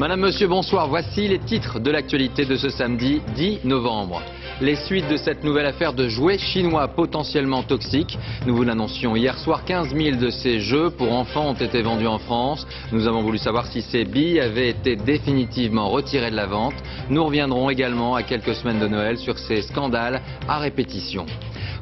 Madame, Monsieur, bonsoir. Voici les titres de l'actualité de ce samedi 10 novembre. Les suites de cette nouvelle affaire de jouets chinois potentiellement toxiques. Nous vous l'annoncions hier soir, 15 000 de ces jeux pour enfants ont été vendus en France. Nous avons voulu savoir si ces billes avaient été définitivement retirées de la vente. Nous reviendrons également à quelques semaines de Noël sur ces scandales à répétition.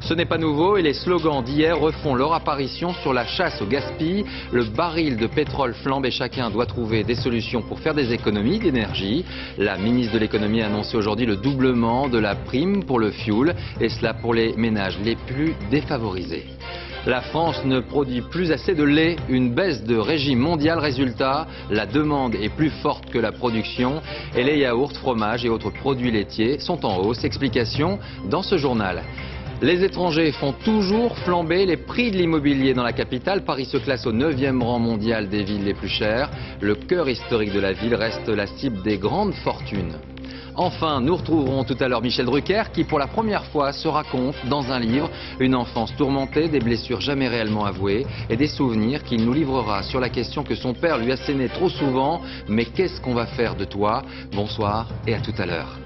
Ce n'est pas nouveau et les slogans d'hier refont leur apparition sur la chasse au gaspillage. Le baril de pétrole flambe et chacun doit trouver des solutions pour faire des économies d'énergie. La ministre de l'économie a annoncé aujourd'hui le doublement de la prime pour le fioul et cela pour les ménages les plus défavorisés. La France ne produit plus assez de lait, une baisse de régime mondial. Résultat, la demande est plus forte que la production et les yaourts, fromages et autres produits laitiers sont en hausse. Explication dans ce journal. Les étrangers font toujours flamber les prix de l'immobilier dans la capitale. Paris se classe au 9e rang mondial des villes les plus chères. Le cœur historique de la ville reste la cible des grandes fortunes. Enfin, nous retrouverons tout à l'heure Michel Drucker qui pour la première fois se raconte dans un livre une enfance tourmentée, des blessures jamais réellement avouées et des souvenirs qu'il nous livrera sur la question que son père lui assénait trop souvent. Mais qu'est-ce qu'on va faire de toi? Bonsoir et à tout à l'heure.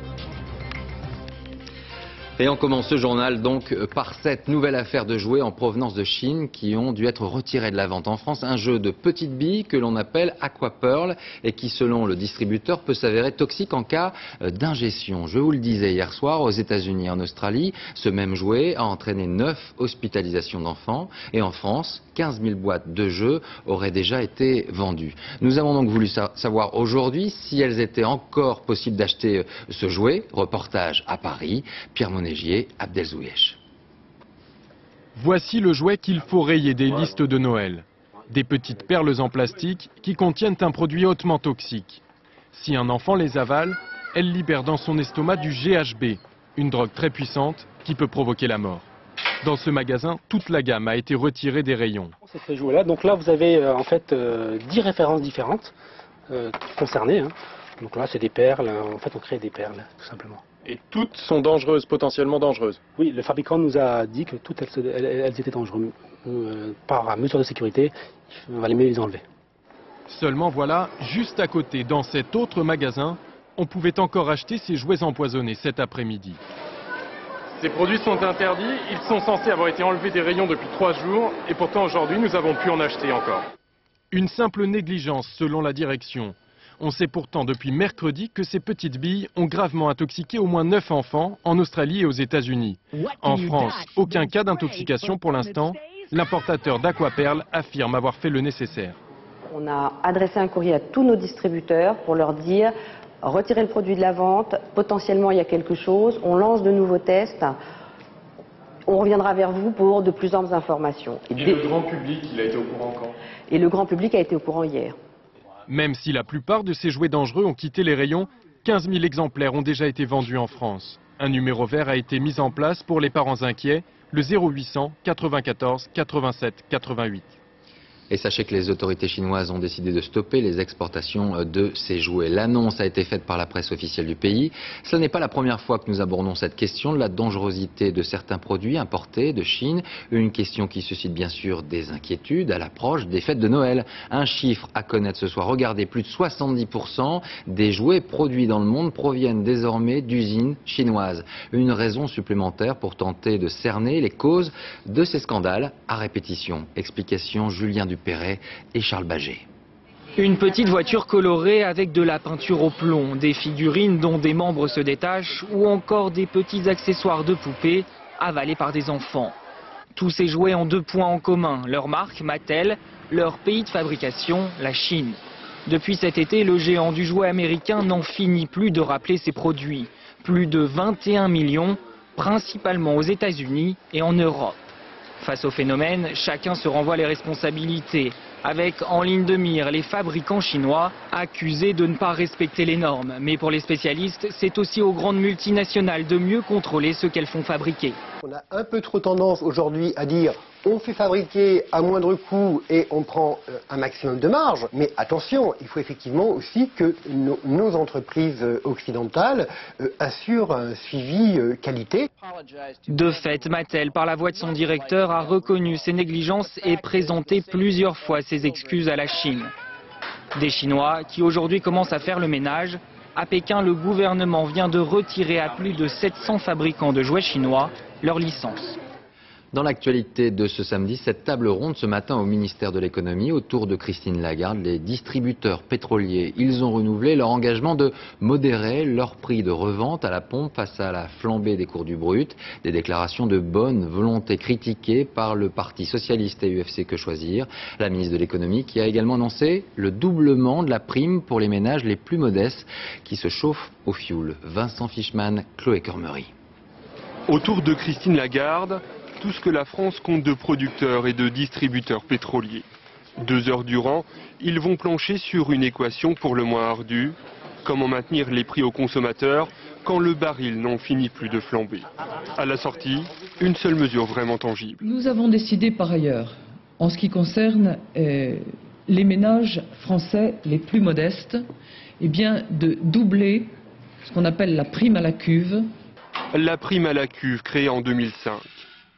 Et on commence ce journal donc par cette nouvelle affaire de jouets en provenance de Chine qui ont dû être retirés de la vente en France. Un jeu de petites billes que l'on appelle Aqua Pearl et qui selon le distributeur peut s'avérer toxique en cas d'ingestion. Je vous le disais hier soir, aux États-Unis et en Australie, ce même jouet a entraîné 9 hospitalisations d'enfants et en France, 15 000 boîtes de jeux auraient déjà été vendues. Nous avons donc voulu savoir aujourd'hui si elles étaient encore possibles d'acheter ce jouet. Reportage à Paris, Pierre Monégier, Abdelzouyesh. Voici le jouet qu'il faut rayer des listes de Noël. Des petites perles en plastique qui contiennent un produit hautement toxique. Si un enfant les avale, elles libèrent dans son estomac du GHB, une drogue très puissante qui peut provoquer la mort. Dans ce magasin, toute la gamme a été retirée des rayons. Ces jouets-là, donc là vous avez en fait 10 références différentes concernées. Donc là c'est des perles, en fait on crée des perles tout simplement. Et toutes sont dangereuses, potentiellement dangereuses. Oui, le fabricant nous a dit que toutes elles étaient dangereuses. Par mesure de sécurité, il va les enlever. Seulement voilà, juste à côté, dans cet autre magasin, on pouvait encore acheter ces jouets empoisonnés cet après-midi. Ces produits sont interdits, ils sont censés avoir été enlevés des rayons depuis 3 jours et pourtant aujourd'hui nous avons pu en acheter encore. Une simple négligence selon la direction. On sait pourtant depuis mercredi que ces petites billes ont gravement intoxiqué au moins 9 enfants en Australie et aux États-Unis. En France, aucun cas d'intoxication pour l'instant. L'importateur d'Aqua Pearl affirme avoir fait le nécessaire. On a adressé un courrier à tous nos distributeurs pour leur dire retirez le produit de la vente, potentiellement il y a quelque chose, on lance de nouveaux tests. On reviendra vers vous pour de plus amples informations. Et le grand public, il a été au courant quand? Et le grand public a été au courant hier. Même si la plupart de ces jouets dangereux ont quitté les rayons, 15 000 exemplaires ont déjà été vendus en France. Un numéro vert a été mis en place pour les parents inquiets, le 0800 94 87 88. Et sachez que les autorités chinoises ont décidé de stopper les exportations de ces jouets. L'annonce a été faite par la presse officielle du pays. Ce n'est pas la première fois que nous abordons cette question de la dangerosité de certains produits importés de Chine. Une question qui suscite bien sûr des inquiétudes à l'approche des fêtes de Noël. Un chiffre à connaître ce soir. Regardez, plus de 70% des jouets produits dans le monde proviennent désormais d'usines chinoises. Une raison supplémentaire pour tenter de cerner les causes de ces scandales à répétition. Explication Julien Dupéret et Charles Baget. Une petite voiture colorée avec de la peinture au plomb, des figurines dont des membres se détachent ou encore des petits accessoires de poupées avalés par des enfants. Tous ces jouets ont 2 points en commun, leur marque Mattel, leur pays de fabrication, la Chine. Depuis cet été, le géant du jouet américain n'en finit plus de rappeler ses produits. Plus de 21 millions, principalement aux États-Unis et en Europe. Face au phénomène, chacun se renvoie les responsabilités, avec en ligne de mire les fabricants chinois accusés de ne pas respecter les normes. Mais pour les spécialistes, c'est aussi aux grandes multinationales de mieux contrôler ce qu'elles font fabriquer. On a un peu trop tendance aujourd'hui à dire on fait fabriquer à moindre coût et on prend un maximum de marge. Mais attention, il faut effectivement aussi que nos entreprises occidentales assurent un suivi qualité. De fait, Mattel, par la voix de son directeur, a reconnu ses négligences et présenté plusieurs fois ses excuses à la Chine. Des Chinois qui aujourd'hui commencent à faire le ménage. À Pékin, le gouvernement vient de retirer à plus de 700 fabricants de jouets chinois leur licence. Dans l'actualité de ce samedi, cette table ronde ce matin au ministère de l'économie autour de Christine Lagarde, les distributeurs pétroliers, ils ont renouvelé leur engagement de modérer leur prix de revente à la pompe face à la flambée des cours du brut. Des déclarations de bonne volonté critiquées par le Parti socialiste et UFC Que Choisir. La ministre de l'économie qui a également annoncé le doublement de la prime pour les ménages les plus modestes qui se chauffent au fioul. Vincent Fischmann, Chloé Cormery. Autour de Christine Lagarde, tout ce que la France compte de producteurs et de distributeurs pétroliers. 2 heures durant, ils vont plancher sur une équation pour le moins ardue. Comment maintenir les prix aux consommateurs quand le baril n'en finit plus de flamber. À la sortie, une seule mesure vraiment tangible. Nous avons décidé par ailleurs, en ce qui concerne les ménages français les plus modestes, eh bien, de doubler ce qu'on appelle la prime à la cuve. La prime à la cuve créée en 2005.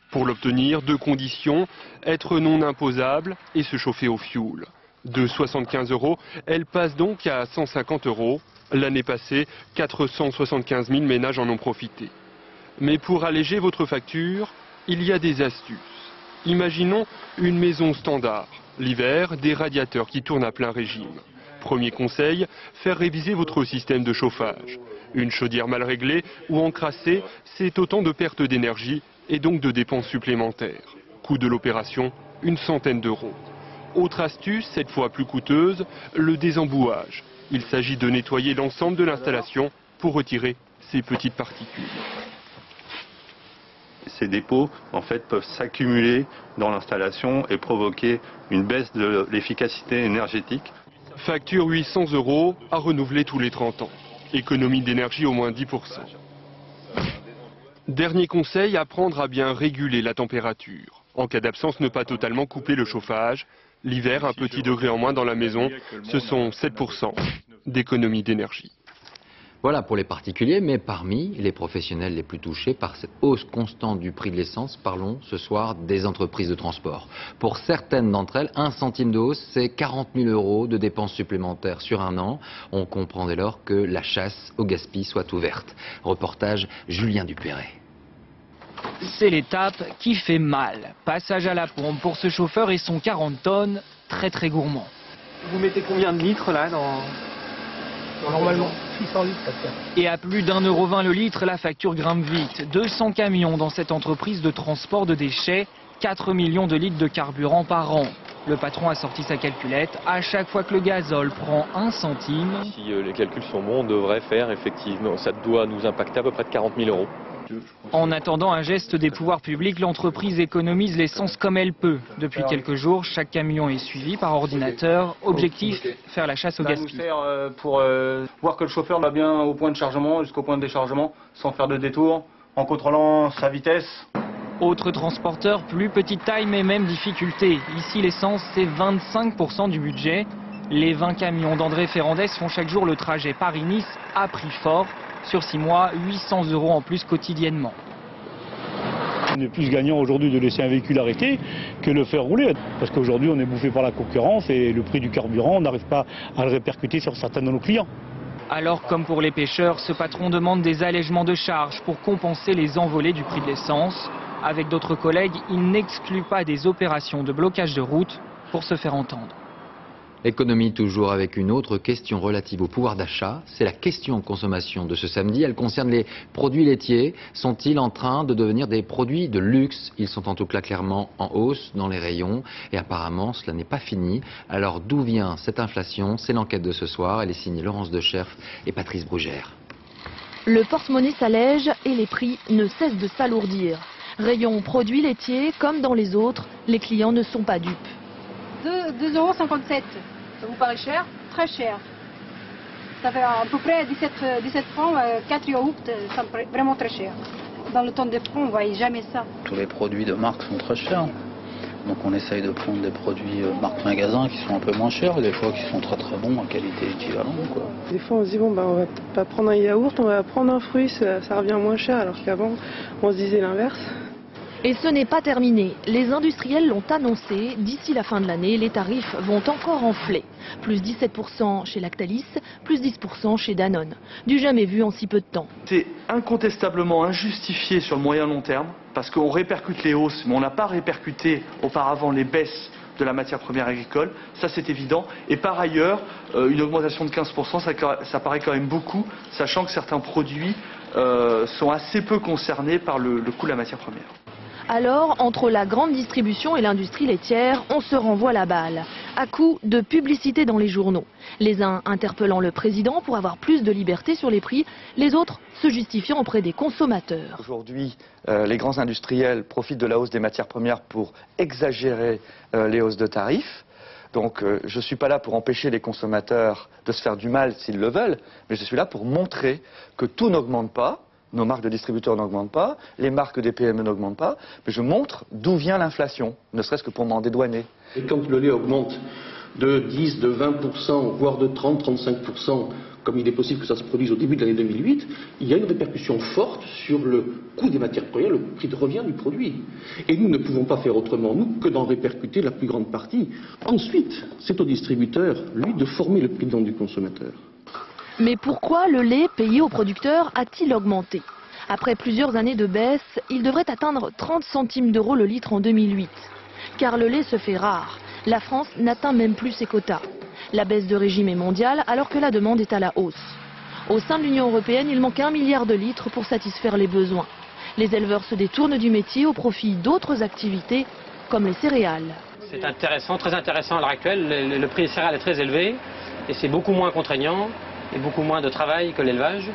Pour l'obtenir, 2 conditions, être non imposable et se chauffer au fioul. De 75 €, elle passe donc à 150 €. L'année passée, 475 000 ménages en ont profité. Mais pour alléger votre facture, il y a des astuces. Imaginons une maison standard. L'hiver, des radiateurs qui tournent à plein régime. Premier conseil, faire réviser votre système de chauffage. Une chaudière mal réglée ou encrassée, c'est autant de pertes d'énergie et donc de dépenses supplémentaires. Coût de l'opération, une centaine d'euros. Autre astuce, cette fois plus coûteuse, le désembouage. Il s'agit de nettoyer l'ensemble de l'installation pour retirer ces petites particules. Ces dépôts, en fait, peuvent s'accumuler dans l'installation et provoquer une baisse de l'efficacité énergétique. Facture 800 € à renouveler tous les 30 ans. Économie d'énergie au moins 10%. Dernier conseil, apprendre à bien réguler la température. En cas d'absence, ne pas totalement couper le chauffage. L'hiver, un petit degré en moins dans la maison, ce sont 7% d'économie d'énergie. Voilà pour les particuliers, mais parmi les professionnels les plus touchés par cette hausse constante du prix de l'essence, parlons ce soir des entreprises de transport. Pour certaines d'entre elles, 1 centime de hausse, c'est 40 000 € de dépenses supplémentaires sur un an. On comprend dès lors que la chasse au gaspillage soit ouverte. Reportage Julien Dupéret. C'est l'étape qui fait mal. Passage à la pompe pour ce chauffeur et son 40 tonnes, très gourmand. Vous mettez combien de litres là dans normalement 600 litres. Et à plus d'1,20 € le litre, la facture grimpe vite. 200 camions dans cette entreprise de transport de déchets, 4 millions de litres de carburant par an. Le patron a sorti sa calculette. À chaque fois que le gazole prend 1 centime... Si les calculs sont bons, on devrait faire effectivement, ça doit nous impacter à peu près de 40 000 €. En attendant un geste des pouvoirs publics, l'entreprise économise l'essence comme elle peut. Depuis quelques jours, chaque camion est suivi par ordinateur. Objectif, faire la chasse au gaspillage. Pour voir que le chauffeur va bien au point de chargement jusqu'au point de déchargement, sans faire de détour, en contrôlant sa vitesse. Autre transporteur, plus petite taille mais même difficulté. Ici, l'essence, c'est 25% du budget. Les 20 camions d'André Ferrandez font chaque jour le trajet Paris-Nice à prix fort. Sur 6 mois, 800 € en plus quotidiennement. On est plus gagnant aujourd'hui de laisser un véhicule arrêté que le faire rouler. Parce qu'aujourd'hui, on est bouffé par la concurrence et le prix du carburant, on n'arrive pas à le répercuter sur certains de nos clients. Alors, comme pour les pêcheurs, ce patron demande des allègements de charges pour compenser les envolées du prix de l'essence. Avec d'autres collègues, il n'exclut pas des opérations de blocage de route pour se faire entendre. Économie toujours avec une autre question relative au pouvoir d'achat. C'est la question consommation de ce samedi. Elle concerne les produits laitiers. Sont-ils en train de devenir des produits de luxe? Ils sont en tout cas clairement en hausse dans les rayons. Et apparemment, cela n'est pas fini. Alors d'où vient cette inflation? C'est l'enquête de ce soir. Elle est signée Laurence Decherf et Patrice Brugère. Le porte-monnaie s'allège et les prix ne cessent de s'alourdir. Rayon produits laitiers, comme dans les autres, les clients ne sont pas dupes. 2,57 €. Ça vous paraît cher? Très cher. Ça fait à peu près 17 francs, 4 yaourts, ça me paraît vraiment très cher. Dans le temps de francs, on ne voyait jamais ça. Tous les produits de marque sont très chers. Donc on essaye de prendre des produits marque magasin qui sont un peu moins chers, des fois qui sont très bons, à qualité équivalente, quoi. Des fois on se dit bon on va pas prendre un yaourt, on va prendre un fruit, ça revient moins cher, alors qu'avant on se disait l'inverse. Et ce n'est pas terminé. Les industriels l'ont annoncé, d'ici la fin de l'année, les tarifs vont encore enfler. Plus 17% chez Lactalis, plus 10% chez Danone. Du jamais vu en si peu de temps. C'est incontestablement injustifié sur le moyen long terme, parce qu'on répercute les hausses, mais on n'a pas répercuté auparavant les baisses de la matière première agricole, ça c'est évident. Et par ailleurs, une augmentation de 15%, ça paraît quand même beaucoup, sachant que certains produits sont assez peu concernés par le coût de la matière première. Alors, entre la grande distribution et l'industrie laitière, on se renvoie la balle, à coup de publicité dans les journaux. Les uns interpellant le président pour avoir plus de liberté sur les prix, les autres se justifiant auprès des consommateurs. Aujourd'hui, les grands industriels profitent de la hausse des matières premières pour exagérer les hausses de tarifs. Donc je ne suis pas là pour empêcher les consommateurs de se faire du mal s'ils le veulent, mais je suis là pour montrer que tout n'augmente pas. Nos marques de distributeurs n'augmentent pas, les marques des PME n'augmentent pas, mais je montre d'où vient l'inflation, ne serait-ce que pour m'en dédouaner. Et quand le lait augmente de 10, de 20%, voire de 30, 35%, comme il est possible que ça se produise au début de l'année 2008, il y a une répercussion forte sur le coût des matières premières, le prix de revient du produit. Et nous ne pouvons pas faire autrement, nous, que d'en répercuter la plus grande partie. Ensuite, c'est au distributeur, lui, de former le prix de vente du consommateur. Mais pourquoi le lait payé aux producteurs a-t-il augmenté? Après plusieurs années de baisse, il devrait atteindre 30 centimes d'euros le litre en 2008. Car le lait se fait rare. La France n'atteint même plus ses quotas. La baisse de régime est mondiale alors que la demande est à la hausse. Au sein de l'Union européenne, il manque 1 milliard de litres pour satisfaire les besoins. Les éleveurs se détournent du métier au profit d'autres activités comme les céréales. C'est intéressant, très intéressant à l'heure actuelle. Le prix des céréales est très élevé et c'est beaucoup moins contraignant et beaucoup moins de travail que l'élevage.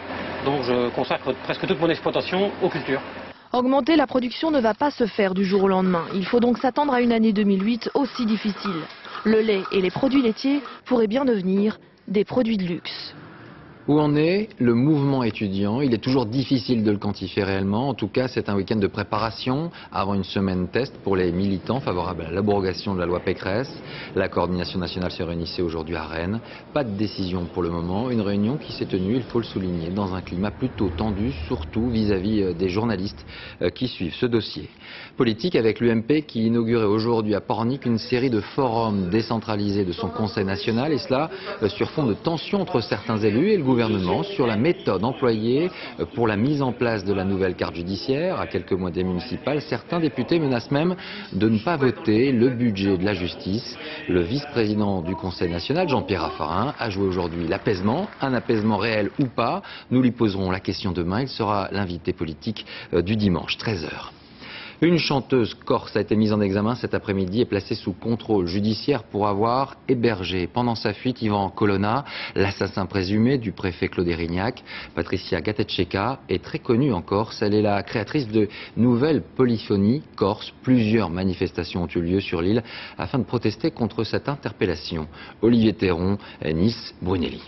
Donc je consacre presque toute mon exploitation aux cultures. Augmenter la production ne va pas se faire du jour au lendemain. Il faut donc s'attendre à une année 2008 aussi difficile. Le lait et les produits laitiers pourraient bien devenir des produits de luxe. Où en est le mouvement étudiant? Il est toujours difficile de le quantifier réellement. En tout cas, c'est un week-end de préparation avant une semaine test pour les militants favorables à l'abrogation de la loi Pécresse. La coordination nationale se réunissait aujourd'hui à Rennes. Pas de décision pour le moment. Une réunion qui s'est tenue, il faut le souligner, dans un climat plutôt tendu, surtout vis-à-vis des journalistes qui suivent ce dossier. Politique avec l'UMP qui inaugurait aujourd'hui à Pornic une série de forums décentralisés de son conseil national, et cela sur fond de tensions entre certains élus et le gouvernement sur la méthode employée pour la mise en place de la nouvelle carte judiciaire. À quelques mois des municipales, certains députés menacent même de ne pas voter le budget de la justice. Le vice-président du Conseil national, Jean-Pierre Raffarin, a joué aujourd'hui l'apaisement. Un apaisement réel ou pas? Nous lui poserons la question demain. Il sera l'invité politique du dimanche, 13h. Une chanteuse corse a été mise en examen cet après-midi et placée sous contrôle judiciaire pour avoir hébergé pendant sa fuite Ivan Colonna, l'assassin présumé du préfet Claude Erignac. Patricia Gateceka est très connue en Corse. Elle est la créatrice de nouvelles polyphonies corse. Plusieurs manifestations ont eu lieu sur l'île afin de protester contre cette interpellation. Olivier Théron, Nice, Brunelli.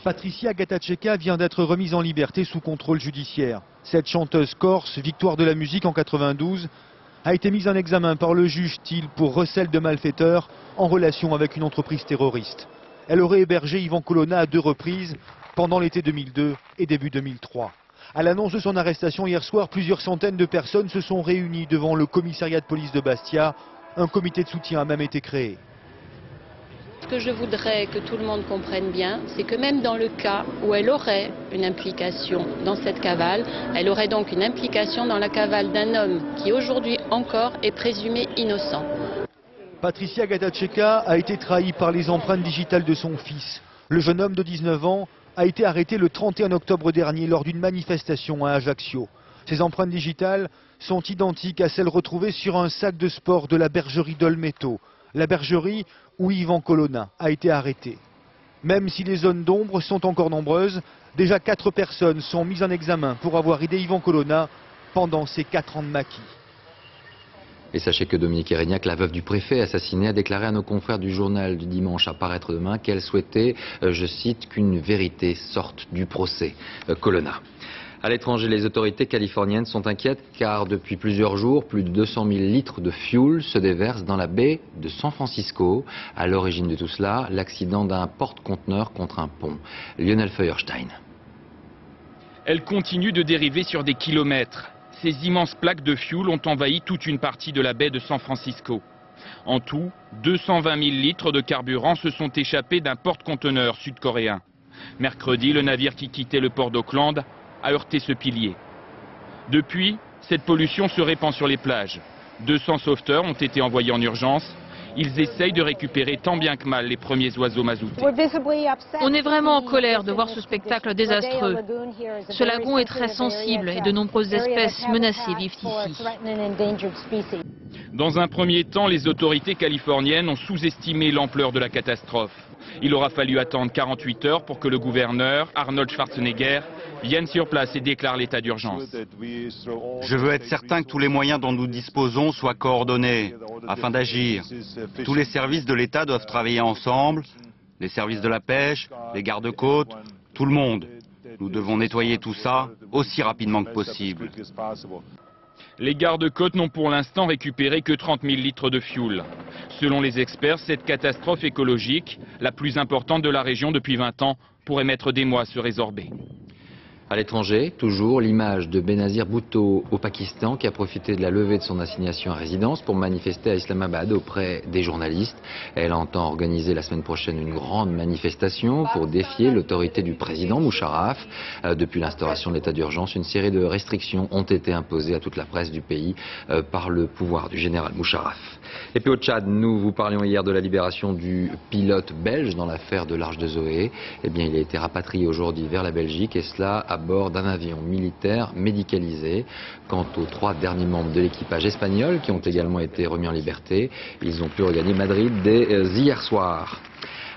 Patricia Gateceka vient d'être remise en liberté sous contrôle judiciaire. Cette chanteuse corse, victoire de la musique en 92, a été mise en examen par le juge Thiel pour recel de malfaiteurs en relation avec une entreprise terroriste. Elle aurait hébergé Ivan Colonna à 2 reprises pendant l'été 2002 et début 2003. À l'annonce de son arrestation hier soir, plusieurs centaines de personnes se sont réunies devant le commissariat de police de Bastia. Un comité de soutien a même été créé. Ce que je voudrais que tout le monde comprenne bien, c'est que même dans le cas où elle aurait une implication dans cette cavale, elle aurait donc une implication dans la cavale d'un homme qui aujourd'hui encore est présumé innocent. Patricia Gateceka a été trahie par les empreintes digitales de son fils. Le jeune homme de 19 ans a été arrêté le 31 octobre dernier lors d'une manifestation à Ajaccio. Ces empreintes digitales sont identiques à celles retrouvées sur un sac de sport de la bergerie d'Olmeto. La bergerie où Ivan Colonna a été arrêté. Même si les zones d'ombre sont encore nombreuses, déjà 4 personnes sont mises en examen pour avoir aidé Ivan Colonna pendant ses 4 ans de maquis. Et sachez que Dominique Erignac, la veuve du préfet assassiné, a déclaré à nos confrères du journal du dimanche à paraître demain qu'elle souhaitait, je cite, qu'une vérité sorte du procès Colonna. À l'étranger, les autorités californiennes sont inquiètes car depuis plusieurs jours, plus de 200 000 litres de fioul se déversent dans la baie de San Francisco. À l'origine de tout cela, l'accident d'un porte-conteneur contre un pont. Lionel Feuerstein. Elle continue de dériver sur des kilomètres. ces immenses plaques de fioul ont envahi toute une partie de la baie de San Francisco. En tout, 220 000 litres de carburant se sont échappés d'un porte-conteneur sud-coréen. Mercredi, le navire qui quittait le port d'Auckland a heurté ce pilier. Depuis, cette pollution se répand sur les plages. 200 sauveteurs ont été envoyés en urgence. Ils essayent de récupérer tant bien que mal les premiers oiseaux mazoutés. On est vraiment en colère de voir ce spectacle désastreux. Ce lagon est très sensible et de nombreuses espèces menacées vivent ici. Dans un premier temps, les autorités californiennes ont sous-estimé l'ampleur de la catastrophe. Il aura fallu attendre 48 heures pour que le gouverneur, Arnold Schwarzenegger, vienne sur place et déclare l'état d'urgence. Je veux être certain que tous les moyens dont nous disposons soient coordonnés afin d'agir. Tous les services de l'État doivent travailler ensemble, les services de la pêche, les gardes-côtes, tout le monde. Nous devons nettoyer tout ça aussi rapidement que possible. Les gardes-côtes n'ont pour l'instant récupéré que 30 000 litres de fioul. Selon les experts, cette catastrophe écologique, la plus importante de la région depuis 20 ans, pourrait mettre des mois à se résorber. À l'étranger, toujours, l'image de Benazir Bhutto au Pakistan qui a profité de la levée de son assignation à résidence pour manifester à Islamabad auprès des journalistes. Elle entend organiser la semaine prochaine une grande manifestation pour défier l'autorité du président Musharraf. Depuis l'instauration de l'état d'urgence, une série de restrictions ont été imposées à toute la presse du pays par le pouvoir du général Musharraf. Et puis au Tchad, nous vous parlions hier de la libération du pilote belge dans l'affaire de l'Arche de Zoé. Eh bien, il a été rapatrié aujourd'hui vers la Belgique et cela à bord d'un avion militaire médicalisé. Quant aux 3 derniers membres de l'équipage espagnol qui ont également été remis en liberté, ils ont pu regagner Madrid dès hier soir.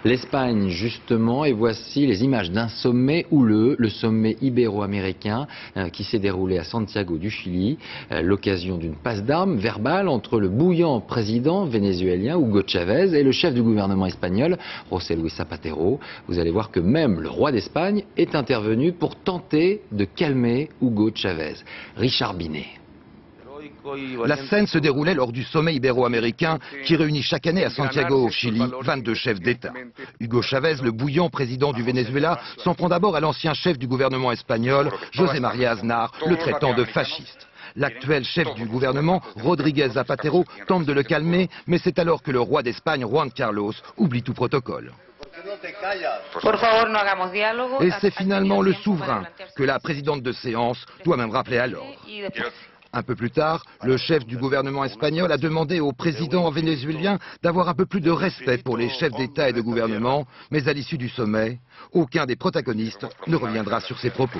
L'Espagne justement, et voici les images d'un sommet houleux, le sommet ibéro-américain qui s'est déroulé à Santiago du Chili, l'occasion d'une passe d'armes verbale entre le bouillant président vénézuélien Hugo Chavez et le chef du gouvernement espagnol José Luis Zapatero. Vous allez voir que même le roi d'Espagne est intervenu pour tenter de calmer Hugo Chavez. Richard Binet. La scène se déroulait lors du sommet ibéro-américain qui réunit chaque année à Santiago, au Chili, 22 chefs d'État. Hugo Chavez, le bouillant président du Venezuela, s'en prend d'abord à l'ancien chef du gouvernement espagnol, José María Aznar, le traitant de fasciste. L'actuel chef du gouvernement, Rodríguez Zapatero, tente de le calmer, mais c'est alors que le roi d'Espagne, Juan Carlos, oublie tout protocole. Et c'est finalement le souverain que la présidente de séance doit même rappeler à l'ordre. Un peu plus tard, le chef du gouvernement espagnol a demandé au président vénézuélien d'avoir un peu plus de respect pour les chefs d'État et de gouvernement, mais à l'issue du sommet, aucun des protagonistes ne reviendra sur ses propos.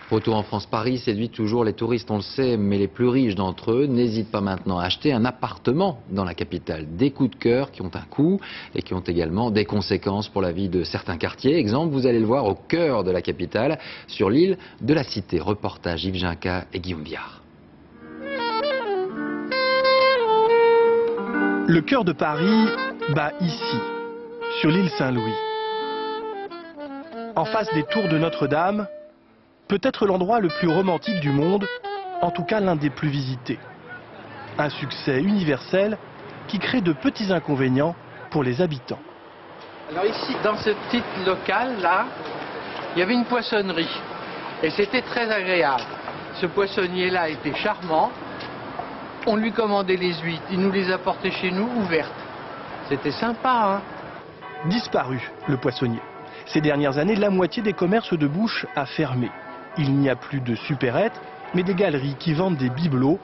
Retour en France, Paris séduit toujours les touristes, on le sait, mais les plus riches d'entre eux n'hésitent pas maintenant à acheter un appartement dans la capitale. Des coups de cœur qui ont un coût et qui ont également des conséquences pour la vie de certains quartiers. Exemple, vous allez le voir au cœur de la capitale, sur l'île de la Cité. Reportage Yves Ginca et Guillaume Biard. Le cœur de Paris bat ici, sur l'île Saint-Louis. En face des tours de Notre-Dame, peut-être l'endroit le plus romantique du monde, en tout cas l'un des plus visités. Un succès universel qui crée de petits inconvénients pour les habitants. Alors ici, dans ce petit local-là, il y avait une poissonnerie. Et c'était très agréable. Ce poissonnier-là était charmant. On lui commandait les huîtres, il nous les apportait chez nous ouvertes. C'était sympa, hein? Disparu, le poissonnier. Ces dernières années, la moitié des commerces de bouche a fermé. Il n'y a plus de supérettes, mais des galeries qui vendent des bibelots.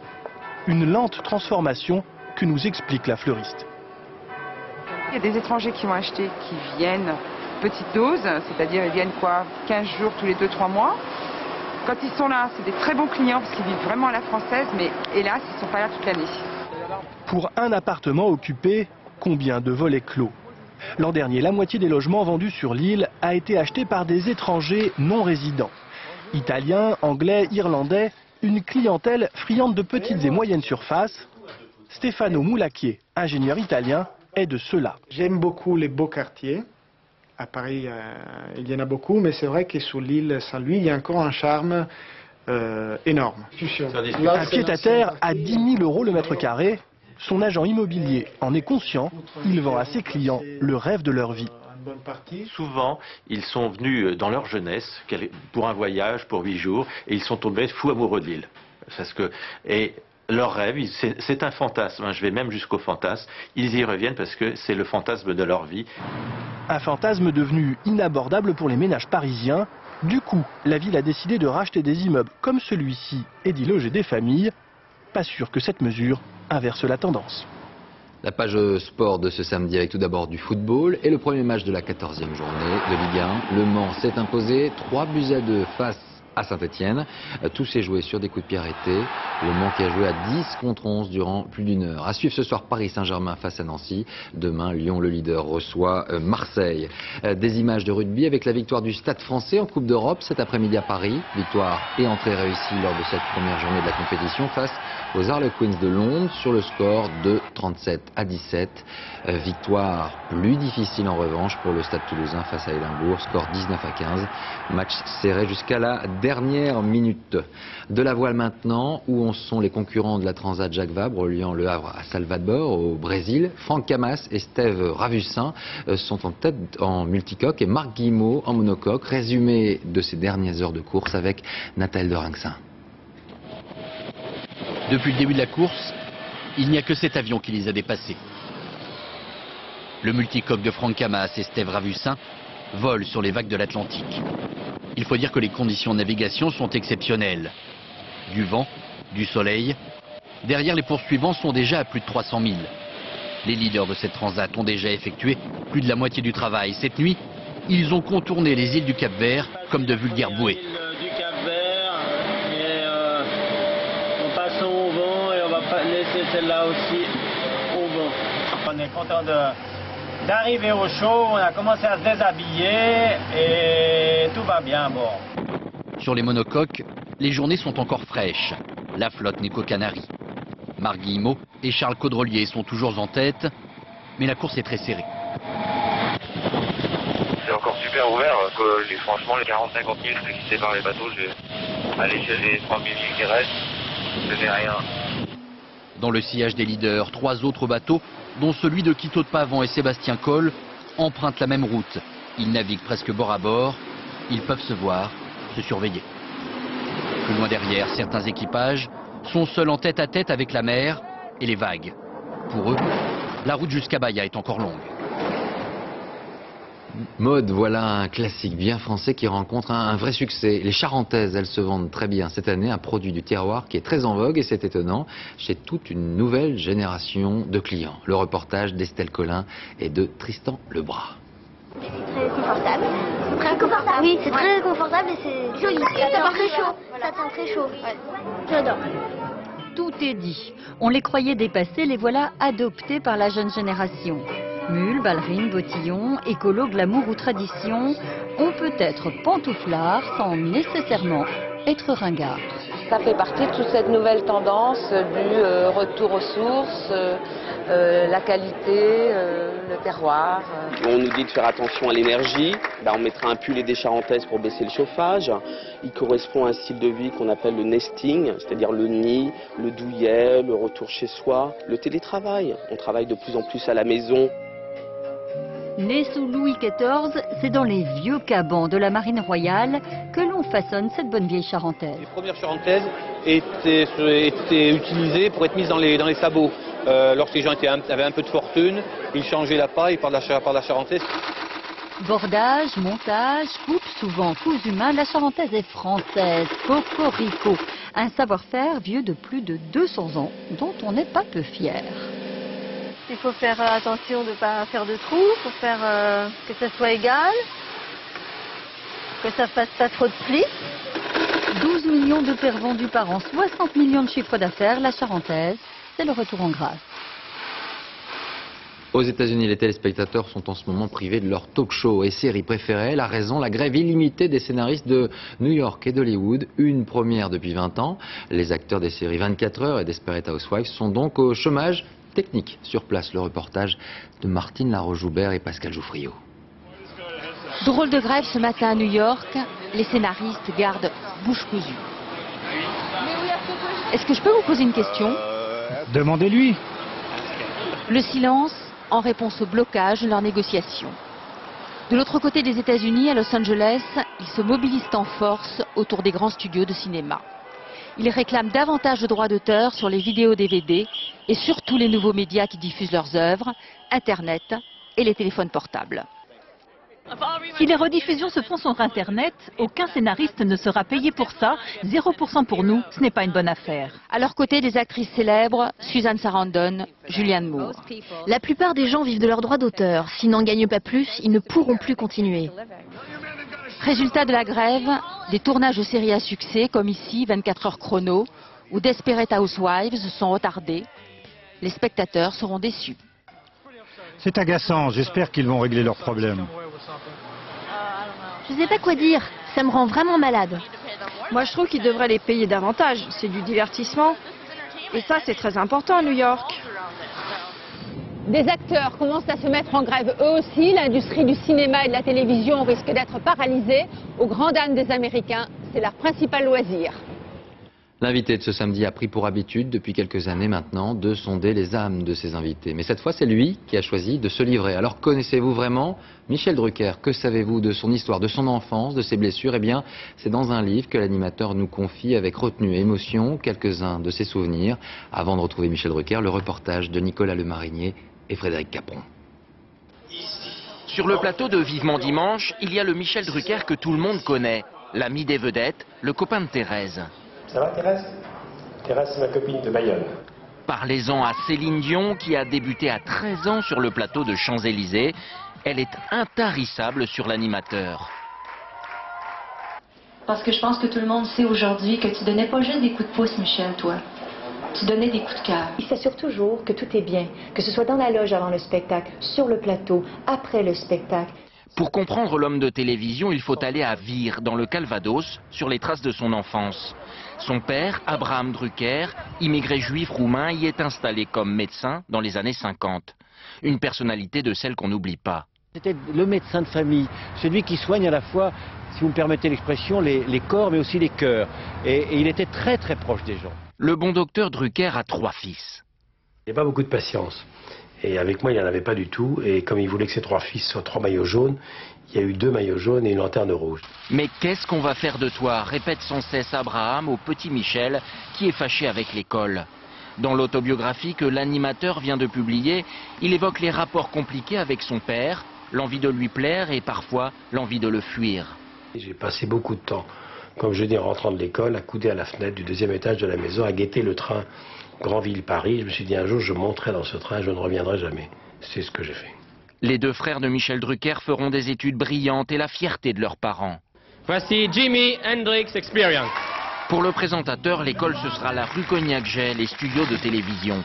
Une lente transformation que nous explique la fleuriste. Il y a des étrangers qui ont acheté, qui viennent petite dose, c'est-à-dire ils viennent 15 jours tous les 2-3 mois. Quand ils sont là, c'est des très bons clients parce qu'ils vivent vraiment à la française, mais hélas, ils ne sont pas là toute l'année. Pour un appartement occupé, combien de volets clos? L'an dernier, la moitié des logements vendus sur l'île a été acheté par des étrangers non résidents. Italiens, Anglais, Irlandais, une clientèle friande de petites et moyennes surfaces. Stefano Moulaquier, ingénieur italien, est de ceux-là. J'aime beaucoup les beaux quartiers. À Paris, il y en a beaucoup, mais c'est vrai que sur l'île Saint-Louis, il y a encore un charme énorme. Un pied-à-terre à 10 000 € le mètre carré. Son agent immobilier en est conscient. Il vend à ses clients le rêve de leur vie. bonne partie. Souvent, ils sont venus dans leur jeunesse pour un voyage, pour 8 jours, et ils sont tombés fous amoureux de l'île. Et leur rêve, c'est un fantasme, hein, je vais même jusqu'au fantasme, ils y reviennent parce que c'est le fantasme de leur vie. Un fantasme devenu inabordable pour les ménages parisiens. Du coup, la ville a décidé de racheter des immeubles comme celui-ci et d'y loger des familles. Pas sûr que cette mesure inverse la tendance. La page sport de ce samedi avec tout d'abord du football et le premier match de la 14e journée de Ligue 1. Le Mans s'est imposé 3-2 face à Saint-Etienne. Tout s'est joué sur des coups de pied arrêtés. Le Mans qui a joué à 10 contre 11 durant plus d'une heure. À suivre ce soir Paris Saint-Germain face à Nancy. Demain, Lyon, le leader, reçoit Marseille. Des images de rugby avec la victoire du Stade français en Coupe d'Europe cet après-midi à Paris. Victoire et entrée réussie lors de cette première journée de la compétition face aux Harlequins de Londres sur le score de 37-17. Victoire plus difficile en revanche pour le Stade toulousain face à Édimbourg. Score 19-15. Match serré jusqu'à la dernière minute. De la voile maintenant, où en sont les concurrents de la Transat Jacques Vabre reliant Le Havre à Salvador au Brésil. Franck Camas et Steve Ravussin sont en tête en multicoque et Marc Guillemot en monocoque. Résumé de ces dernières heures de course avec Nathalie de Rinxin. Depuis le début de la course, il n'y a que cet avion qui les a dépassés. Le multicoque de Franck Camas et Steve Ravussin vole sur les vagues de l'Atlantique. Il faut dire que les conditions de navigation sont exceptionnelles. Du vent, du soleil. Derrière, les poursuivants sont déjà à plus de 300 000. Les leaders de cette transat ont déjà effectué plus de la moitié du travail. Cette nuit, ils ont contourné les îles du Cap-Vert comme de vulgaires bouées. Du Cap-Vert, en passant au vent, et on va laisser celle-là aussi au vent. On est content d'arriver au show, on a commencé à se déshabiller et tout va bien. Bon. Sur les monocoques, les journées sont encore fraîches. La flotte n'est qu'aux Canaries. Marc Guillemot et Charles Caudrelier sont toujours en tête, mais la course est très serrée. C'est encore super ouvert, franchement les 40-50 000 qui séparent les bateaux, à l'échelle des 3 000 qui restent, ce n'est rien. Dans le sillage des leaders, 3 autres bateaux, dont celui de Quito de Pavan et Sébastien Coll, empruntent la même route. Ils naviguent presque bord à bord. Ils peuvent se voir, se surveiller. Plus loin derrière, certains équipages sont seuls en tête à tête avec la mer et les vagues. Pour eux, la route jusqu'à Bahia est encore longue. Mode, voilà un classique bien français qui rencontre un vrai succès. Les Charentaises, elles se vendent très bien cette année, un produit du terroir qui est très en vogue et c'est étonnant chez toute une nouvelle génération de clients. Le reportage d'Estelle Collin et de Tristan Lebras. C'est très confortable. C'est très confortable. Oui, c'est très confortable et c'est joli. Ça tient très chaud. Ça tient très chaud. Ouais. J'adore. Tout est dit. On les croyait dépassés, les voilà adoptés par la jeune génération. Mules, ballerines, bottillons, écolo, glamour ou tradition, on peut être pantouflard sans nécessairement être ringard. Ça fait partie de toute cette nouvelle tendance du retour aux sources, la qualité, le terroir. On nous dit de faire attention à l'énergie, on mettra un pull et des charentaises pour baisser le chauffage. Il correspond à un style de vie qu'on appelle le nesting, c'est-à-dire le nid, le douillet, le retour chez soi, le télétravail. On travaille de plus en plus à la maison. Né sous Louis XIV, c'est dans les vieux cabans de la marine royale que l'on façonne cette bonne vieille charentaise. Les premières charentaises étaient utilisées pour être mises dans les sabots. Lorsque les gens avaient un peu de fortune, ils changeaient la paille par la charentaise. Bordage, montage, coupe, souvent cousu main, la charentaise est française, cocorico. Un savoir-faire vieux de plus de 200 ans, dont on n'est pas peu fier. Il faut faire attention de ne pas faire de trous, il faut faire que ça soit égal, que ça fasse pas trop de plis. 12 millions de paires vendues par an, 60 millions de chiffre d'affaires, la charentaise, c'est le retour en grâce. Aux États-Unis, les téléspectateurs sont en ce moment privés de leur talk-show et séries préférées. La raison, la grève illimitée des scénaristes de New York et d'Hollywood, une première depuis 20 ans. Les acteurs des séries 24 heures et Desperate Housewives sont donc au chômage technique. Sur place, le reportage de Martine Laroche-Joubert et Pascal Jouffriot. Drôle de grève ce matin à New York. Les scénaristes gardent bouche cousue. Est-ce que je peux vous poser une question? Demandez-lui. Le silence en réponse au blocage de leurs négociations. De l'autre côté des États-Unis, à Los Angeles, ils se mobilisent en force autour des grands studios de cinéma. Ils réclament davantage de droits d'auteur sur les vidéos DVD et sur tous les nouveaux médias qui diffusent leurs œuvres, Internet et les téléphones portables. Si les rediffusions se font sur Internet, aucun scénariste ne sera payé pour ça. 0% pour nous, ce n'est pas une bonne affaire. À leur côté, des actrices célèbres, Susan Sarandon, Julianne Moore. La plupart des gens vivent de leurs droits d'auteur. S'ils n'en gagnent pas plus, ils ne pourront plus continuer. Résultat de la grève, des tournages de séries à succès, comme ici, 24 heures chrono, ou Desperate Housewives, sont retardés. Les spectateurs seront déçus. C'est agaçant, j'espère qu'ils vont régler leurs problèmes. Je ne sais pas quoi dire, ça me rend vraiment malade. Moi je trouve qu'ils devraient les payer davantage, c'est du divertissement. Et ça c'est très important à New York. Des acteurs commencent à se mettre en grève eux aussi. L'industrie du cinéma et de la télévision risque d'être paralysée. Au grand dam des Américains, c'est leur principal loisir. L'invité de ce samedi a pris pour habitude, depuis quelques années maintenant, de sonder les âmes de ses invités. Mais cette fois, c'est lui qui a choisi de se livrer. Alors, connaissez-vous vraiment Michel Drucker? Que savez-vous de son histoire, de son enfance, de ses blessures? Eh bien, c'est dans un livre que l'animateur nous confie avec retenue et émotion quelques-uns de ses souvenirs. Avant de retrouver Michel Drucker, le reportage de Nicolas Lemarinier et Frédéric Capron. Sur le plateau de Vivement Dimanche, il y a le Michel Drucker que tout le monde connaît. L'ami des vedettes, le copain de Thérèse. Ça va Thérèse? Thérèse, c'est ma copine de Bayonne. Parlez-en à Céline Dion qui a débuté à 13 ans sur le plateau de Champs-Élysées. Elle est intarissable sur l'animateur. Parce que je pense que tout le monde sait aujourd'hui que tu donnais pas juste des coups de pouce, Michel, toi. Tu donnais des coups de cœur. Il s'assure toujours que tout est bien, que ce soit dans la loge avant le spectacle, sur le plateau, après le spectacle. Pour comprendre l'homme de télévision, il faut aller à Vire, dans le Calvados, sur les traces de son enfance. Son père, Abraham Drucker, immigré juif roumain, y est installé comme médecin dans les années 50. Une personnalité de celle qu'on n'oublie pas. C'était le médecin de famille, celui qui soigne à la fois, si vous me permettez l'expression, les corps mais aussi les cœurs. Et il était très très proche des gens. Le bon docteur Drucker a 3 fils. Il n'y a pas beaucoup de patience. Et avec moi, il n'y en avait pas du tout. Et comme il voulait que ses 3 fils soient 3 maillots jaunes, il y a eu 2 maillots jaunes et une lanterne rouge. Mais qu'est-ce qu'on va faire de toi? Répète sans cesse Abraham au petit Michel, qui est fâché avec l'école. Dans l'autobiographie que l'animateur vient de publier, il évoque les rapports compliqués avec son père, l'envie de lui plaire et parfois l'envie de le fuir. J'ai passé beaucoup de temps, comme je dis en rentrant de l'école, accoudé à la fenêtre du 2e étage de la maison, à guetter le train Granville-Paris. Je me suis dit un jour je monterai dans ce train, je ne reviendrai jamais. C'est ce que j'ai fait. Les 2 frères de Michel Drucker feront des études brillantes et la fierté de leurs parents. Voici Jimi Hendrix Experience. Pour le présentateur, l'école ce sera la rue Cognac-Jay, les studios de télévision.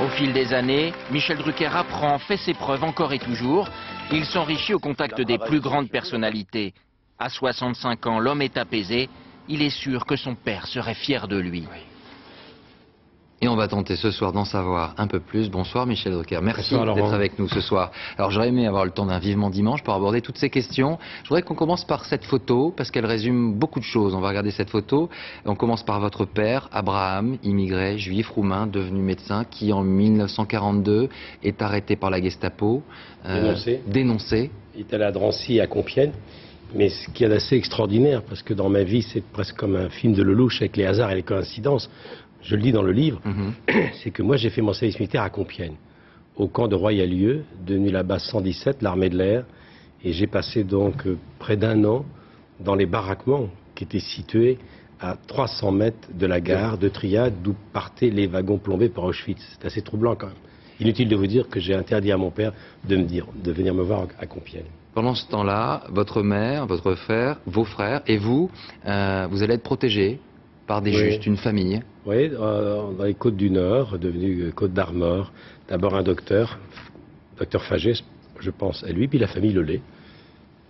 Au fil des années, Michel Drucker apprend, fait ses preuves encore et toujours. Il s'enrichit au contact des plus grandes personnalités. À 65 ans, l'homme est apaisé. Il est sûr que son père serait fier de lui. Et on va tenter ce soir d'en savoir un peu plus. Bonsoir Michel Drucker, merci d'être avec nous ce soir. Alors j'aurais aimé avoir le temps d'un Vivement Dimanche pour aborder toutes ces questions. Je voudrais qu'on commence par cette photo, parce qu'elle résume beaucoup de choses. On va regarder cette photo. On commence par votre père, Abraham, immigré, juif roumain, devenu médecin, qui en 1942 est arrêté par la Gestapo. Dénoncé. Il est allé à Drancy et à Compiègne. Mais ce qui est assez extraordinaire, parce que dans ma vie, c'est presque comme un film de Lelouch avec les hasards et les coïncidences. Je le dis dans le livre, c'est que moi j'ai fait mon service militaire à Compiègne, au camp de Royalieu, devenu la base 117, l'armée de l'air, et j'ai passé donc près d'1 an dans les baraquements qui étaient situés à 300 mètres de la gare de Triade, d'où partaient les wagons plombés par Auschwitz. C'est assez troublant quand même. Inutile de vous dire que j'ai interdit à mon père de venir me voir à Compiègne. Pendant ce temps-là, votre mère, votre frère, vos frères et vous, vous allez être protégés par des justes, une famille. Oui, dans les Côtes du Nord, devenu Côte d'Armor. D'abord un docteur Faget, je pense à lui, puis la famille Lelay.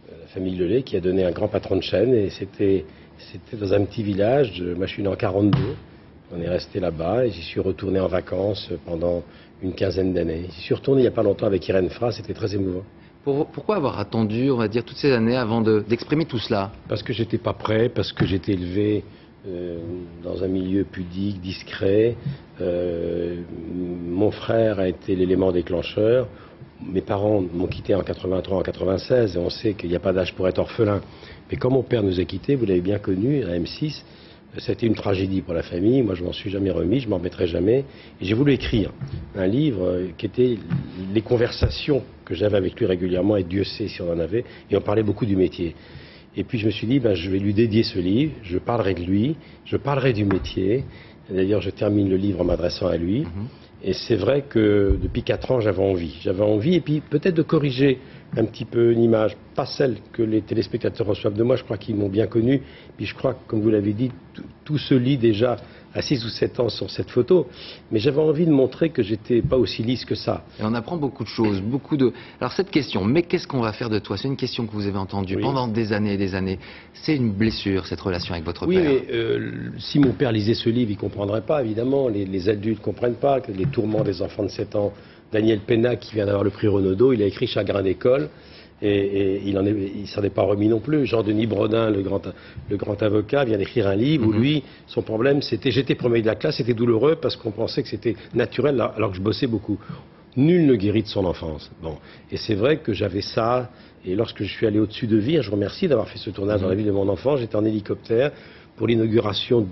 La famille Lelay qui a donné un grand patron de chaîne, et c'était dans un petit village. Moi je suis né en 42, on est resté là-bas, et j'y suis retourné en vacances pendant une 15aine d'années. J'y suis retourné il n'y a pas longtemps avec Irène Fra, c'était très émouvant. Pourquoi avoir attendu, on va dire, toutes ces années avant d'exprimer tout cela? Parce que j'étais pas prêt, parce que j'étais élevé dans un milieu pudique, discret. Mon frère a été l'élément déclencheur. Mes parents m'ont quitté en 83, en 96, et on sait qu'il n'y a pas d'âge pour être orphelin. Mais quand mon père nous a quittés, vous l'avez bien connu, à M6, c'était une tragédie pour la famille. Moi, je m'en suis jamais remis, je m'en remettrai jamais. Et j'ai voulu écrire un livre qui était les conversations que j'avais avec lui régulièrement, et Dieu sait si on en avait, et on parlait beaucoup du métier. Et puis je me suis dit, je vais lui dédier ce livre, je parlerai de lui, je parlerai du métier. D'ailleurs, je termine le livre en m'adressant à lui. Et c'est vrai que depuis 4 ans, j'avais envie, et puis peut-être de corriger un petit peu une image, pas celle que les téléspectateurs reçoivent de moi, je crois qu'ils m'ont bien connu, puis je crois que, comme vous l'avez dit, tout se lit déjà à 6 ou 7 ans sur cette photo, mais j'avais envie de montrer que j'étais pas aussi lisse que ça. Et on apprend beaucoup de choses, Alors cette question, mais qu'est-ce qu'on va faire de toi? C'est une question que vous avez entendue pendant des années et des années. C'est une blessure, cette relation avec votre père. Oui, mais si mon père lisait ce livre, il comprendrait pas, évidemment. Les adultes comprennent pas, les tourments des enfants de 7 ans. Daniel Pénac, qui vient d'avoir le prix Renaudot, il a écrit Chagrin d'école, et il s'en est pas remis non plus. Jean-Denis Brodin, le grand avocat, vient d'écrire un livre où lui, son problème, c'était j'étais premier de la classe, c'était douloureux parce qu'on pensait que c'était naturel alors que je bossais beaucoup. Nul ne guérit de son enfance. Bon. Et c'est vrai que j'avais ça, et lorsque je suis allé au-dessus de Vire, je remercie d'avoir fait ce tournage dans la ville de mon enfant, j'étais en hélicoptère pour l'inauguration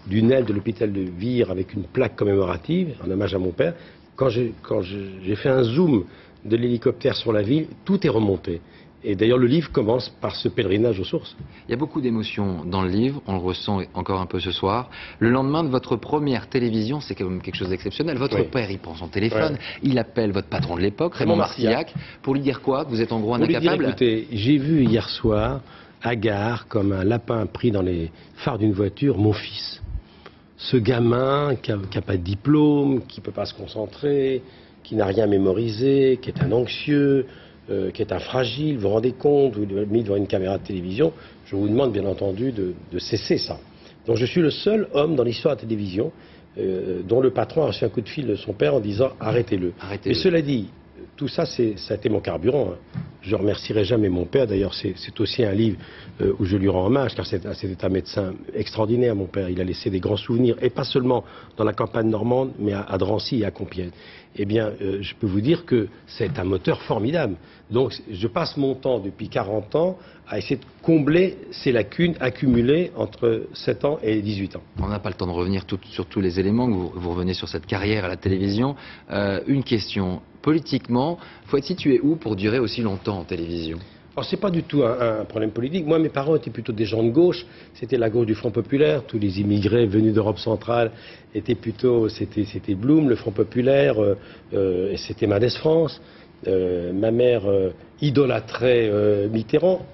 d'une aile de l'hôpital de Vire avec une plaque commémorative, en hommage à mon père. Quand j'ai fait un zoom de l'hélicoptère sur la ville, tout est remonté. Et d'ailleurs, le livre commence par ce pèlerinage aux sources. Il y a beaucoup d'émotions dans le livre, on le ressent encore un peu ce soir. Le lendemain de votre première télévision, c'est quand même quelque chose d'exceptionnel. Votre père, il prend son téléphone, il appelle votre patron de l'époque, Raymond Marcillac, pour lui dire quoi? Vous êtes en gros un incapable? Écoutez, j'ai vu hier soir, hagard, comme un lapin pris dans les phares d'une voiture, mon fils. Ce gamin qui n'a pas de diplôme, qui ne peut pas se concentrer, qui n'a rien mémorisé, qui est un anxieux, qui est un fragile, vous vous rendez compte, vous l'avez mis devant une caméra de télévision, je vous demande bien entendu de cesser ça. Donc je suis le seul homme dans l'histoire de la télévision dont le patron a reçu un coup de fil de son père en disant arrêtez-le. Mais cela dit, tout ça, ça a été mon carburant. Je ne remercierai jamais mon père. D'ailleurs, c'est aussi un livre où je lui rends hommage, car c'était un médecin extraordinaire, mon père. Il a laissé des grands souvenirs, et pas seulement dans la campagne normande, mais à Drancy et à Compiègne. Eh bien, je peux vous dire que c'est un moteur formidable. Donc, je passe mon temps depuis 40 ans à essayer de combler ces lacunes accumulées entre 7 ans et 18 ans. On n'a pas le temps de revenir sur tous les éléments, vous revenez sur cette carrière à la télévision. Une question, politiquement, il faut être situé où pour durer aussi longtemps en télévision? Alors, c'est pas du tout un problème politique. Moi, mes parents étaient plutôt des gens de gauche. C'était la gauche du Front Populaire. Tous les immigrés venus d'Europe centrale étaient plutôt... C'était Blum, le Front Populaire, et c'était Mendès France. Ma mère idolâtrait Mitterrand,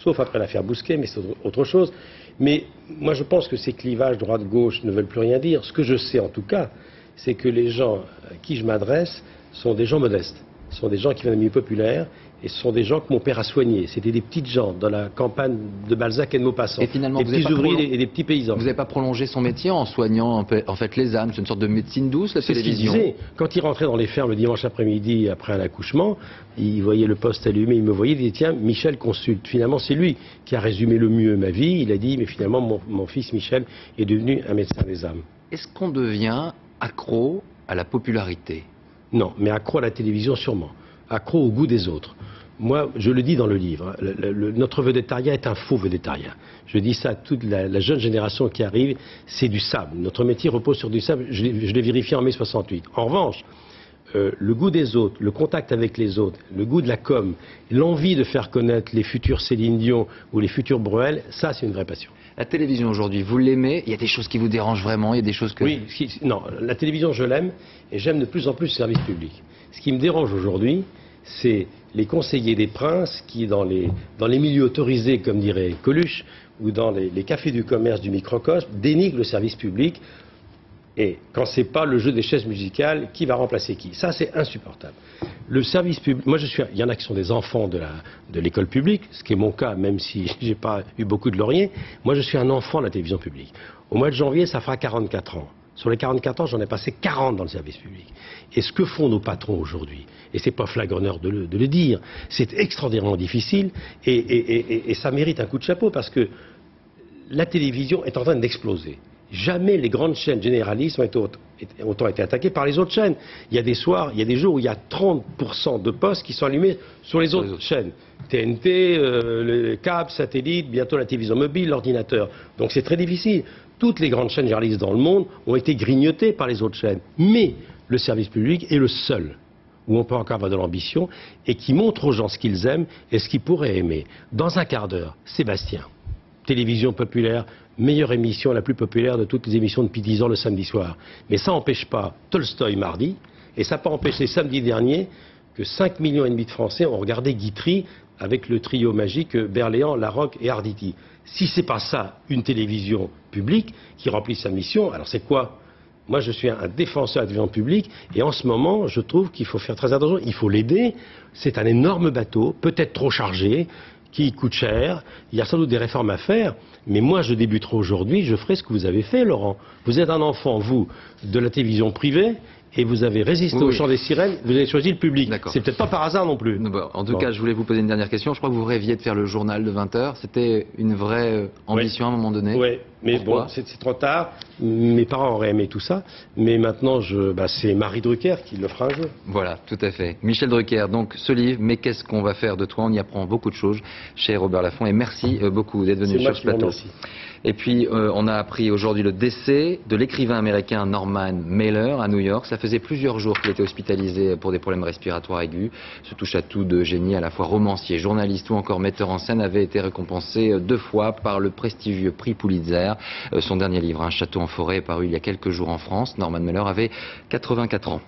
sauf après l'affaire Bousquet, mais c'est autre chose. Mais moi, je pense que ces clivages droite-gauche ne veulent plus rien dire. Ce que je sais, en tout cas, c'est que les gens à qui je m'adresse sont des gens modestes. Ce sont des gens qui viennent de milieu populaire, et ce sont des gens que mon père a soignés. C'était des petites gens dans la campagne de Balzac et de Maupassant. Et finalement, des petits ouvriers et des petits paysans. Vous n'avez pas prolongé son métier en soignant en fait les âmes? C'est une sorte de médecine douce, la télévision. C'est ce qu'il disait. Quand il rentrait dans les fermes le dimanche après-midi après un accouchement, il voyait le poste allumé, il me voyait, il disait tiens, Michel consulte. Finalement, c'est lui qui a résumé le mieux ma vie. Il a dit mais finalement, mon fils Michel est devenu un médecin des âmes. Est-ce qu'on devient accro à la popularité? Non, mais accro à la télévision sûrement. Accro au goût des autres. Moi, je le dis dans le livre, notre vedettariat est un faux vedettariat. Je dis ça à toute la jeune génération qui arrive, c'est du sable. Notre métier repose sur du sable, je l'ai vérifié en mai 68. En revanche, le goût des autres, le contact avec les autres, le goût de la com, l'envie de faire connaître les futurs Céline Dion ou les futurs Bruel, ça c'est une vraie passion. La télévision aujourd'hui, vous l'aimez? Il y a des choses qui vous dérangent vraiment? Il y a des choses que... Oui, non, la télévision je l'aime, et j'aime de plus en plus le service public. Ce qui me dérange aujourd'hui, c'est les conseillers des princes qui, dans les milieux autorisés, comme dirait Coluche, ou dans les cafés du commerce du microcosme, dénigrent le service public. Et quand c'est pas le jeu des chaises musicales, qui va remplacer qui? Ça, c'est insupportable. Le service public, moi il y en a qui sont des enfants de l'école publique, ce qui est mon cas, même si j'ai pas eu beaucoup de lauriers. Moi, je suis un enfant de la télévision publique. Au mois de janvier, ça fera 44 ans. Sur les 44 ans, j'en ai passé 40 dans le service public. Et ce que font nos patrons aujourd'hui, et c'est pas flagonneur de le dire, c'est extraordinairement difficile, et ça mérite un coup de chapeau, parce que la télévision est en train d'exploser. Jamais les grandes chaînes généralistes ont été autant été attaqué par les autres chaînes. Il y a des soirs, il y a des jours où il y a 30% de postes qui sont allumés sur les autres chaînes. TNT, le câble, satellite, bientôt la télévision mobile, l'ordinateur. Donc c'est très difficile. Toutes les grandes chaînes journalistes dans le monde ont été grignotées par les autres chaînes. Mais le service public est le seul où on peut encore avoir de l'ambition et qui montre aux gens ce qu'ils aiment et ce qu'ils pourraient aimer. Dans un quart d'heure, Sébastien, télévision populaire, meilleure émission, la plus populaire de toutes les émissions depuis 10 ans le samedi soir. Mais ça n'empêche pas Tolstoï mardi, et ça n'a pas empêché samedi dernier que 5,5 millions de Français ont regardé Guitry avec le trio magique Berléand, Larocque et Arditi. Si c'est pas ça, une télévision publique qui remplit sa mission, alors c'est quoi? Moi, je suis un défenseur de la télévision publique, et en ce moment, je trouve qu'il faut faire très attention. Il faut l'aider. C'est un énorme bateau, peut-être trop chargé, qui coûte cher. Il y a sans doute des réformes à faire. Mais moi, je débuterai aujourd'hui, je ferai ce que vous avez fait, Laurent. Vous êtes un enfant, vous, de la télévision privée, et vous avez résisté au chant des sirènes, vous avez choisi le public. C'est peut-être pas par hasard non plus. Bon, en tout cas, je voulais vous poser une dernière question. Je crois que vous rêviez de faire le journal de 20 h. C'était une vraie ambition à un moment donné. Oui, mais bon, c'est trop tard. Mes parents auraient aimé tout ça. Mais maintenant, c'est Marie Drucker qui le fera un jour. Voilà, tout à fait. Michel Drucker, donc ce livre, Mais qu'est-ce qu'on va faire de toi? On y apprend beaucoup de choses chez Robert Laffont. Et merci beaucoup d'être venu sur ce plateau. Et puis, on a appris aujourd'hui le décès de l'écrivain américain Norman Mailer à New York. Ça faisait plusieurs jours qu'il était hospitalisé pour des problèmes respiratoires aigus. Ce touche-à-tout de génie, à la fois romancier, journaliste ou encore metteur en scène, avait été récompensé 2 fois par le prestigieux prix Pulitzer. Son dernier livre, Un château en forêt, est paru il y a quelques jours en France. Norman Mailer avait 84 ans.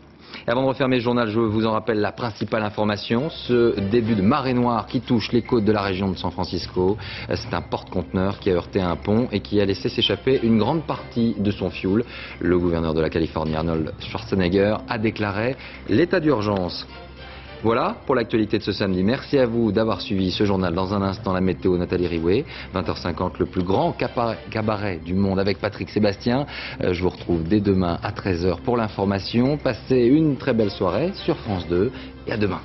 Et avant de refermer le journal, je vous en rappelle la principale information, ce début de marée noire qui touche les côtes de la région de San Francisco. C'est un porte-conteneur qui a heurté un pont et qui a laissé s'échapper une grande partie de son fioul. Le gouverneur de la Californie, Arnold Schwarzenegger, a déclaré l'état d'urgence. Voilà pour l'actualité de ce samedi. Merci à vous d'avoir suivi ce journal. Dans un instant, la météo, Nathalie Riouet. 20h50, le plus grand cabaret du monde avec Patrick Sébastien. Je vous retrouve dès demain à 13h pour l'information. Passez une très belle soirée sur France 2 et à demain.